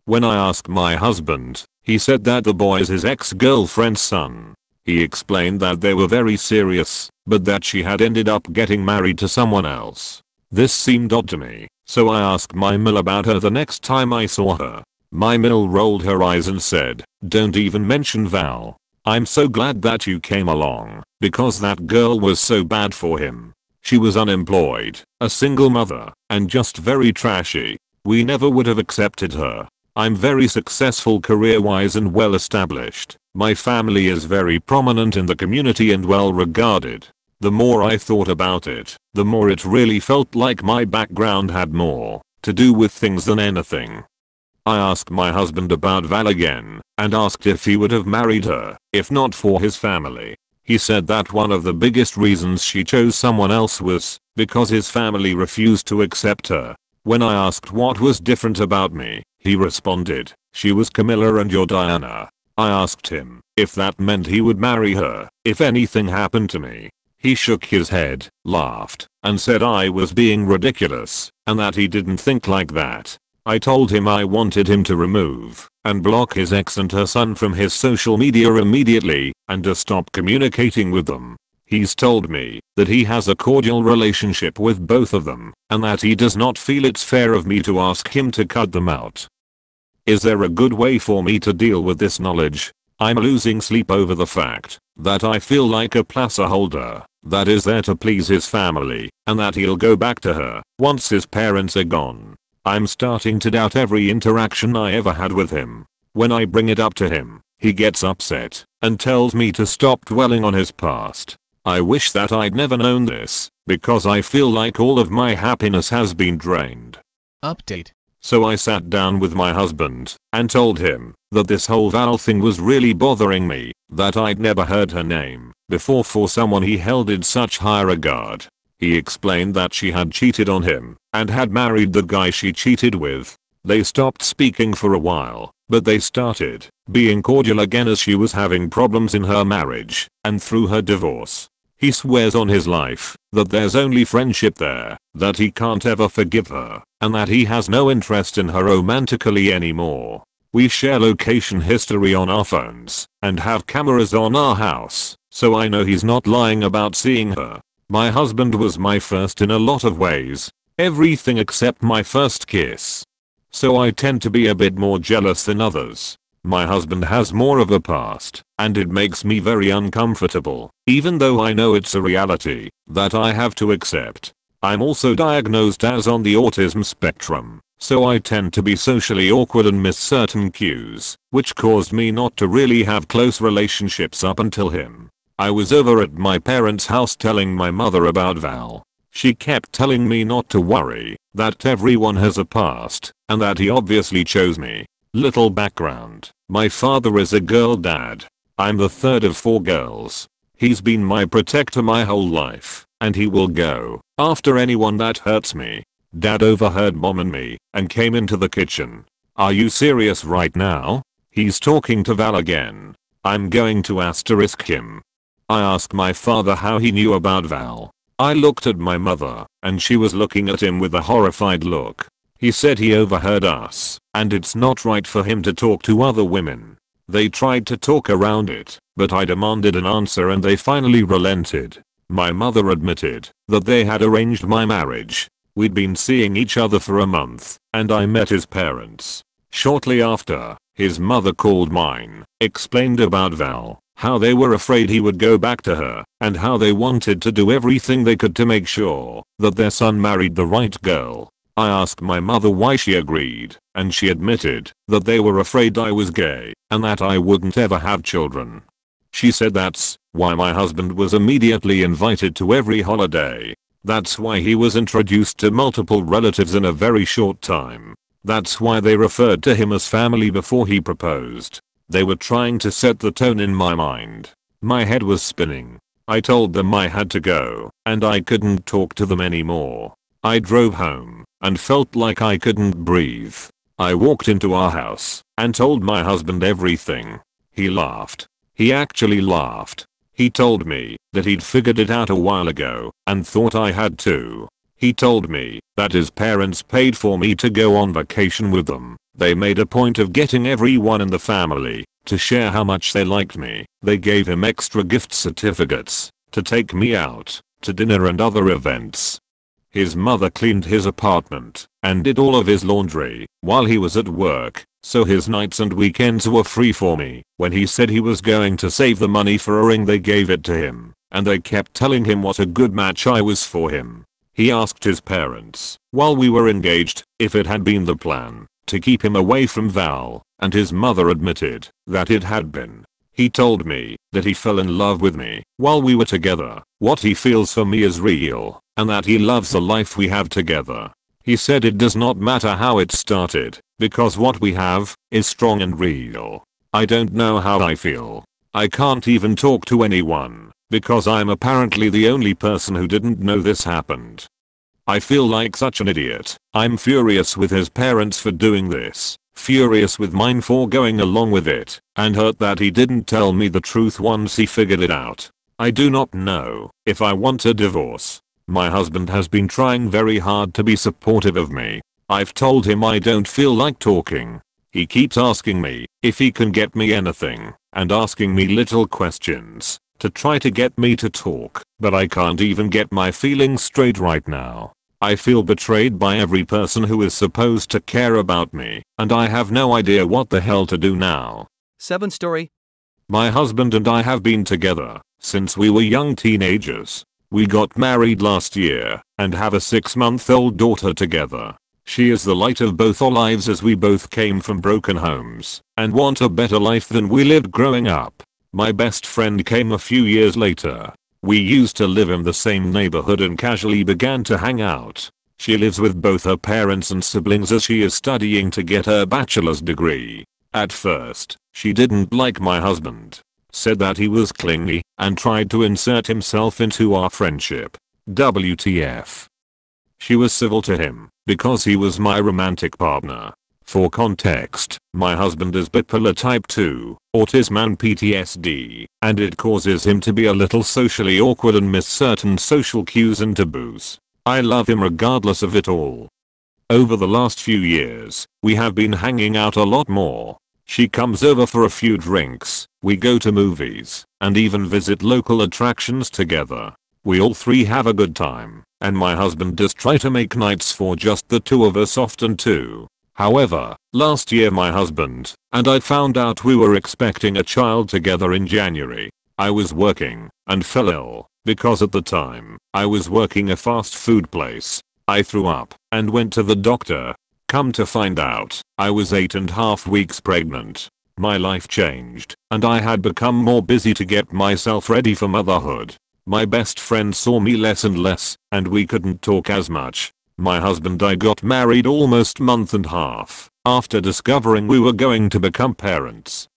[SPEAKER 1] When I asked my husband, he said that the boy is his ex-girlfriend's son. He explained that they were very serious, but that she had ended up getting married to someone else. This seemed odd to me, so I asked my Mill about her the next time I saw her. My Mill rolled her eyes and said, "Don't even mention Val. I'm so glad that you came along, because that girl was so bad for him. She was unemployed, a single mother, and just very trashy. We never would have accepted her. I'm very successful career-wise and well established. My family is very prominent in the community and well regarded." The more I thought about it, the more it really felt like my background had more to do with things than anything. I asked my husband about Val again, and asked if he would have married her, if not for his family. He said that one of the biggest reasons she chose someone else was because his family refused to accept her. When I asked what was different about me, he responded, "She was Camilla and you're Diana." I asked him if that meant he would marry her if anything happened to me. He shook his head, laughed, and said I was being ridiculous, and that he didn't think like that. I told him I wanted him to remove and block his ex and her son from his social media immediately, and to stop communicating with them. He's told me that he has a cordial relationship with both of them, and that he does not feel it's fair of me to ask him to cut them out. Is there a good way for me to deal with this knowledge? I'm losing sleep over the fact that I feel like a placeholder that is there to please his family, and that he'll go back to her once his parents are gone. I'm starting to doubt every interaction I ever had with him. When I bring it up to him, he gets upset and tells me to stop dwelling on his past. I wish that I'd never known this, because I feel like all of my happiness has been drained.
[SPEAKER 2] Update.
[SPEAKER 1] So I sat down with my husband and told him that this whole Val thing was really bothering me, that I'd never heard her name before for someone he held in such high regard. He explained that she had cheated on him and had married the guy she cheated with. They stopped speaking for a while, but they started being cordial again as she was having problems in her marriage and through her divorce. He swears on his life that there's only friendship there, that he can't ever forgive her, and that he has no interest in her romantically anymore. We share location history on our phones and have cameras on our house, so I know he's not lying about seeing her. My husband was my first in a lot of ways, everything except my first kiss. So I tend to be a bit more jealous than others. My husband has more of a past, and it makes me very uncomfortable, even though I know it's a reality that I have to accept. I'm also diagnosed as on the autism spectrum, so I tend to be socially awkward and miss certain cues, which caused me not to really have close relationships up until him. I was over at my parents' house telling my mother about Val. She kept telling me not to worry, that everyone has a past, and that he obviously chose me. Little background. My father is a girl dad. I'm the third of 4 girls. He's been my protector my whole life, and he will go after anyone that hurts me. Dad overheard mom and me and came into the kitchen. "Are you serious right now? He's talking to Val again. I'm going to asterisk him." I asked my father how he knew about Val. I looked at my mother, and she was looking at him with a horrified look. He said he overheard us, and it's not right for him to talk to other women. They tried to talk around it, but I demanded an answer and they finally relented. My mother admitted that they had arranged my marriage. We'd been seeing each other for a month, and I met his parents. Shortly after, his mother called mine, explained about Val, how they were afraid he would go back to her, and how they wanted to do everything they could to make sure that their son married the right girl. I asked my mother why she agreed, and she admitted that they were afraid I was gay, and that I wouldn't ever have children. She said that's why my husband was immediately invited to every holiday. That's why he was introduced to multiple relatives in a very short time. That's why they referred to him as family before he proposed. They were trying to set the tone in my mind. My head was spinning. I told them I had to go, and I couldn't talk to them anymore. I drove home, and felt like I couldn't breathe. I walked into our house, and told my husband everything. He laughed. He actually laughed. He told me that he'd figured it out a while ago, and thought I had too. He told me that his parents paid for me to go on vacation with them. They made a point of getting everyone in the family to share how much they liked me. They gave him extra gift certificates to take me out to dinner and other events. His mother cleaned his apartment and did all of his laundry while he was at work, so his nights and weekends were free for me. When he said he was going to save the money for a ring, they gave it to him, and they kept telling him what a good match I was for him. He asked his parents, while we were engaged, if it had been the plan to keep him away from Val, and his mother admitted that it had been. He told me that he fell in love with me while we were together, what he feels for me is real, and that he loves the life we have together. He said it does not matter how it started, because what we have is strong and real. I don't know how I feel. I can't even talk to anyone, because I'm apparently the only person who didn't know this happened. I feel like such an idiot. I'm furious with his parents for doing this, furious with mine for going along with it, and hurt that he didn't tell me the truth once he figured it out. I do not know if I want a divorce. My husband has been trying very hard to be supportive of me. I've told him I don't feel like talking. He keeps asking me if he can get me anything, and asking me little questions to try to get me to talk, but I can't even get my feelings straight right now. I feel betrayed by every person who is supposed to care about me, and I have no idea what the hell to do now.
[SPEAKER 2] 7 story.
[SPEAKER 1] My husband and I have been together since we were young teenagers. We got married last year and have a 6-month-old daughter together. She is the light of both our lives as we both came from broken homes and want a better life than we lived growing up. My best friend came a few years later. We used to live in the same neighborhood and casually began to hang out. She lives with both her parents and siblings as she is studying to get her bachelor's degree. At first, she didn't like my husband, said that he was clingy, and tried to insert himself into our friendship. WTF. She was civil to him because he was my romantic partner. For context, my husband is bipolar type 2, autism and PTSD, and it causes him to be a little socially awkward and miss certain social cues and taboos. I love him regardless of it all. Over the last few years, we have been hanging out a lot more. She comes over for a few drinks, we go to movies, and even visit local attractions together. We all three have a good time, and my husband does try to make nights for just the two of us often too. However, last year my husband and I found out we were expecting a child together in January. I was working and fell ill because at the time I was working a fast food place. I threw up and went to the doctor. Come to find out, I was 8.5 weeks pregnant. My life changed and I had become more busy to get myself ready for motherhood. My best friend saw me less and less, and we couldn't talk as much. My husband and I got married almost month and half after discovering we were going to become parents.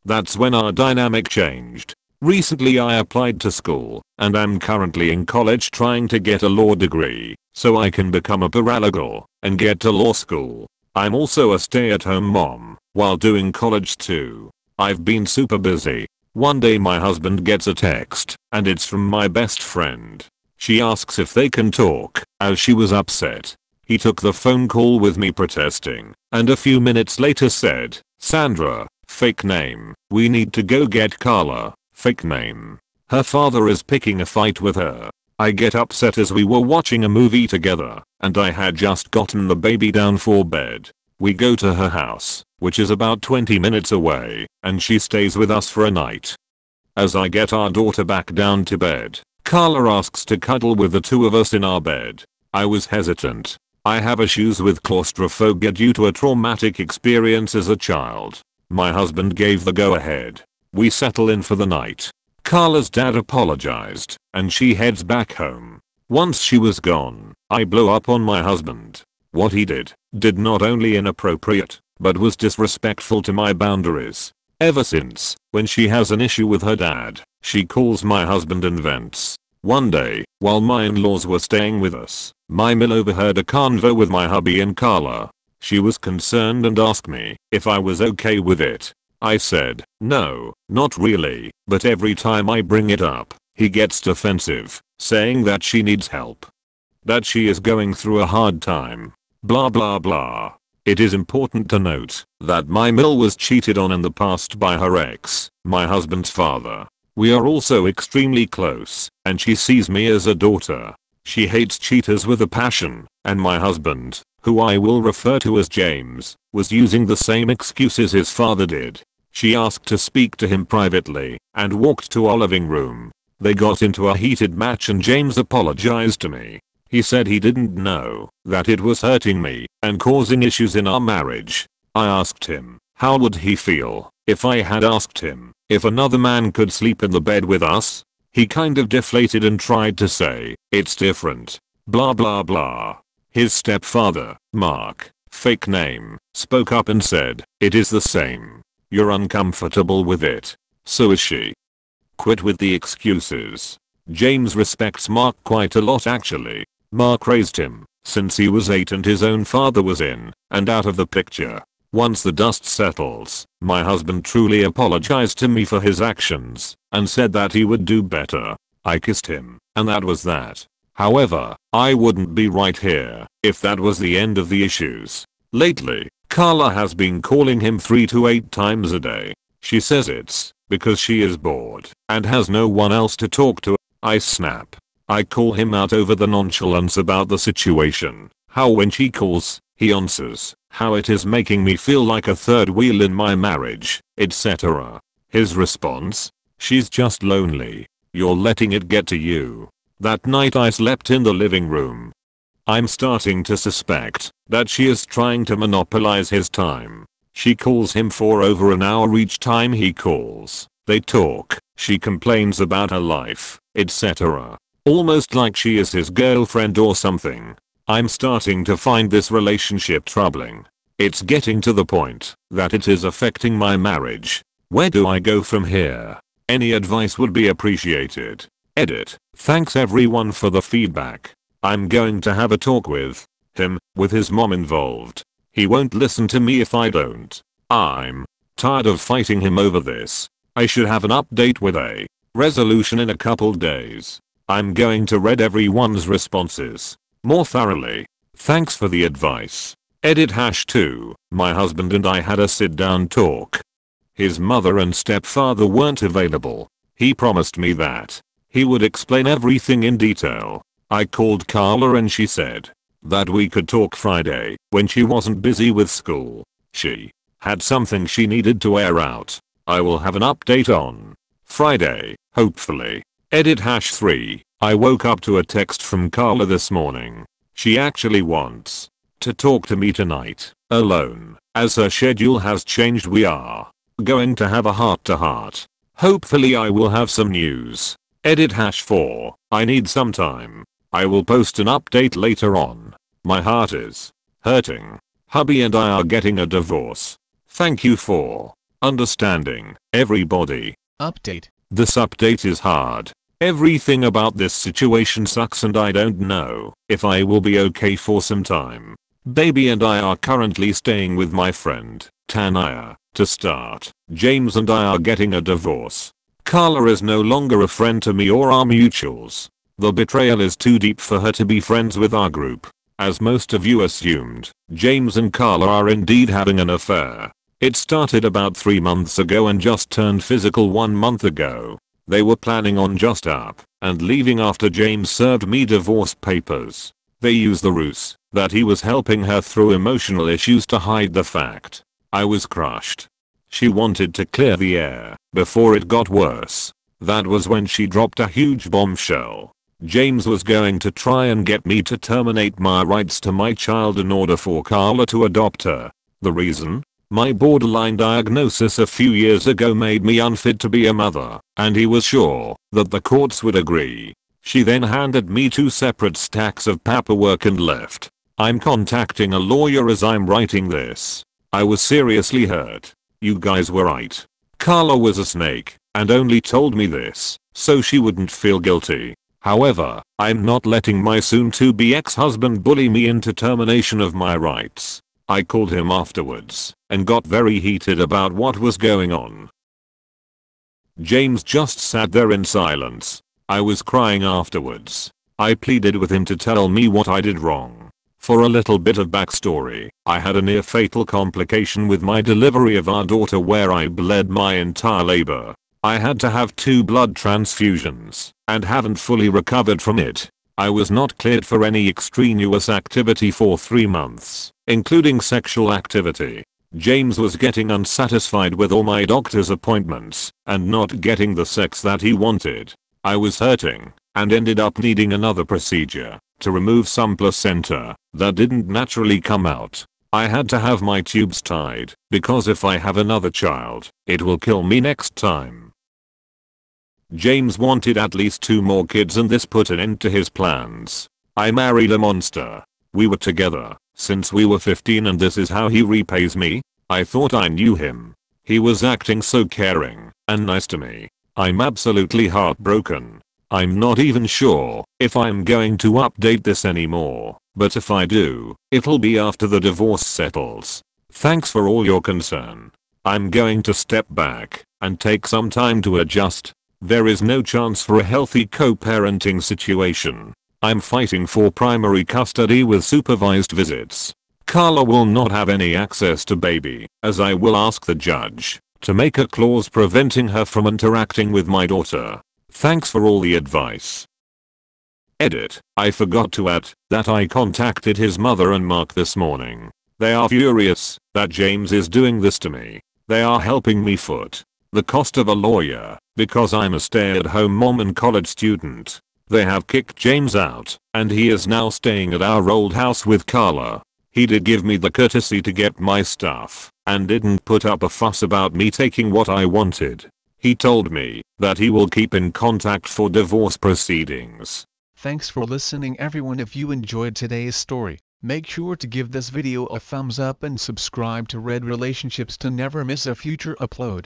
[SPEAKER 1] That's when our dynamic changed. Recently I applied to school, and I'm currently in college trying to get a law degree, so I can become a paralegal and get to law school. I'm also a stay-at-home mom while doing college too. I've been super busy. One day my husband gets a text, and it's from my best friend. She asks if they can talk, as she was upset. He took the phone call with me protesting, and a few minutes later said, "Sandra, fake name, we need to go get Carla, fake name. Her father is picking a fight with her." I get upset as we were watching a movie together, and I had just gotten the baby down for bed. We go to her house, which is about 20 minutes away, and she stays with us for a night. As I get our daughter back down to bed, Carla asks to cuddle with the two of us in our bed. I was hesitant. I have issues with claustrophobia due to a traumatic experience as a child. My husband gave the go-ahead. We settle in for the night. Carla's dad apologized, and she heads back home. Once she was gone, I blow up on my husband. What he did not only inappropriate, but was disrespectful to my boundaries. Ever since, when she has an issue with her dad, she calls my husband and vents. One day, while my in-laws were staying with us, my mill overheard a convo with my hubby and Carla. She was concerned and asked me if I was okay with it. I said, no, not really, but every time I bring it up, he gets defensive, saying that she needs help. That she is going through a hard time. Blah blah blah. It is important to note that my mill was cheated on in the past by her ex, my husband's father. We are also extremely close, and she sees me as a daughter. She hates cheaters with a passion, and my husband, who I will refer to as James, was using the same excuses his father did. She asked to speak to him privately, and walked to our living room. They got into a heated match and James apologized to me. He said he didn't know that it was hurting me and causing issues in our marriage. I asked him, how would he feel if I had asked him if another man could sleep in the bed with us? He kind of deflated and tried to say, it's different. Blah blah blah. His stepfather, Mark, fake name, spoke up and said, it is the same. You're uncomfortable with it. So is she. Quit with the excuses. James respects Mark quite a lot actually. Mark raised him since he was 8 and his own father was in and out of the picture. Once the dust settles, my husband truly apologized to me for his actions and said that he would do better. I kissed him, and that was that. However, I wouldn't be right here if that was the end of the issues. Lately, Carla has been calling him 3 to 8 times a day. She says it's because she is bored and has no one else to talk to. I snap. I call him out over the nonchalance about the situation, how when she calls, he answers, how it is making me feel like a third wheel in my marriage, etc. His response? She's just lonely. You're letting it get to you. That night I slept in the living room. I'm starting to suspect that she is trying to monopolize his time. She calls him for over an hour each time he calls. They talk, she complains about her life, etc. Almost like she is his girlfriend or something. I'm starting to find this relationship troubling. It's getting to the point that it is affecting my marriage. Where do I go from here? Any advice would be appreciated. Edit. Thanks everyone for the feedback. I'm going to have a talk with him, with his mom involved. He won't listen to me if I don't. I'm tired of fighting him over this. I should have an update with a resolution in a couple days. I'm going to read everyone's responses more thoroughly. Thanks for the advice. Edit #2. My husband and I had a sit down talk. His mother and stepfather weren't available. He promised me that he would explain everything in detail. I called Carla and she said that we could talk Friday when she wasn't busy with school. She had something she needed to air out. I will have an update on Friday, hopefully. Edit #3. I woke up to a text from Carla this morning. She actually wants to talk to me tonight, alone, as her schedule has changed. We are going to have a heart-to-heart. Hopefully I will have some news. Edit #4. I need some time. I will post an update later on. My heart is hurting. Hubby and I are getting a divorce. Thank you for understanding, everybody.
[SPEAKER 2] Update.
[SPEAKER 1] This update is hard. Everything about this situation sucks and I don't know if I will be okay for some time. Baby and I are currently staying with my friend, Tanaya, to start. James and I are getting a divorce. Carla is no longer a friend to me or our mutuals. The betrayal is too deep for her to be friends with our group. As most of you assumed, James and Carla are indeed having an affair. It started about 3 months ago and just turned physical 1 month ago. They were planning on just up and leaving after James served me divorce papers. They used the ruse that he was helping her through emotional issues to hide the fact. I was crushed. She wanted to clear the air before it got worse. That was when she dropped a huge bombshell. James was going to try and get me to terminate my rights to my child in order for Carla to adopt her. The reason? My borderline diagnosis a few years ago made me unfit to be a mother, and he was sure that the courts would agree. She then handed me 2 separate stacks of paperwork and left. I'm contacting a lawyer as I'm writing this. I was seriously hurt. You guys were right. Carla was a snake and only told me this so she wouldn't feel guilty. However, I'm not letting my soon-to-be ex-husband bully me into termination of my rights. I called him afterwards and got very heated about what was going on. James just sat there in silence. I was crying afterwards. I pleaded with him to tell me what I did wrong. For a little bit of backstory, I had a near-fatal complication with my delivery of our daughter where I bled my entire labor. I had to have 2 blood transfusions and haven't fully recovered from it. I was not cleared for any extraneous activity for 3 months, including sexual activity. James was getting unsatisfied with all my doctor's appointments and not getting the sex that he wanted. I was hurting and ended up needing another procedure to remove some placenta that didn't naturally come out. I had to have my tubes tied because if I have another child, it will kill me next time. James wanted at least 2 more kids and this put an end to his plans. I married a monster. We were together since we were 15 and this is how he repays me? I thought I knew him. He was acting so caring and nice to me. I'm absolutely heartbroken. I'm not even sure if I'm going to update this anymore, but if I do, it'll be after the divorce settles. Thanks for all your concern. I'm going to step back and take some time to adjust. There is no chance for a healthy co-parenting situation. I'm fighting for primary custody with supervised visits. Carla will not have any access to baby, as I will ask the judge to make a clause preventing her from interacting with my daughter. Thanks for all the advice. Edit. I forgot to add that I contacted his mother and Mark this morning. They are furious that James is doing this to me. They are helping me foot the cost of a lawyer because I'm a stay-at-home mom and college student. They have kicked James out and he is now staying at our old house with Carla. He did give me the courtesy to get my stuff and didn't put up a fuss about me taking what I wanted. He told me that he will keep in contact for divorce proceedings.
[SPEAKER 2] Thanks for listening everyone. If you enjoyed today's story, make sure to give this video a thumbs up and subscribe to Red Relationships to never miss a future upload.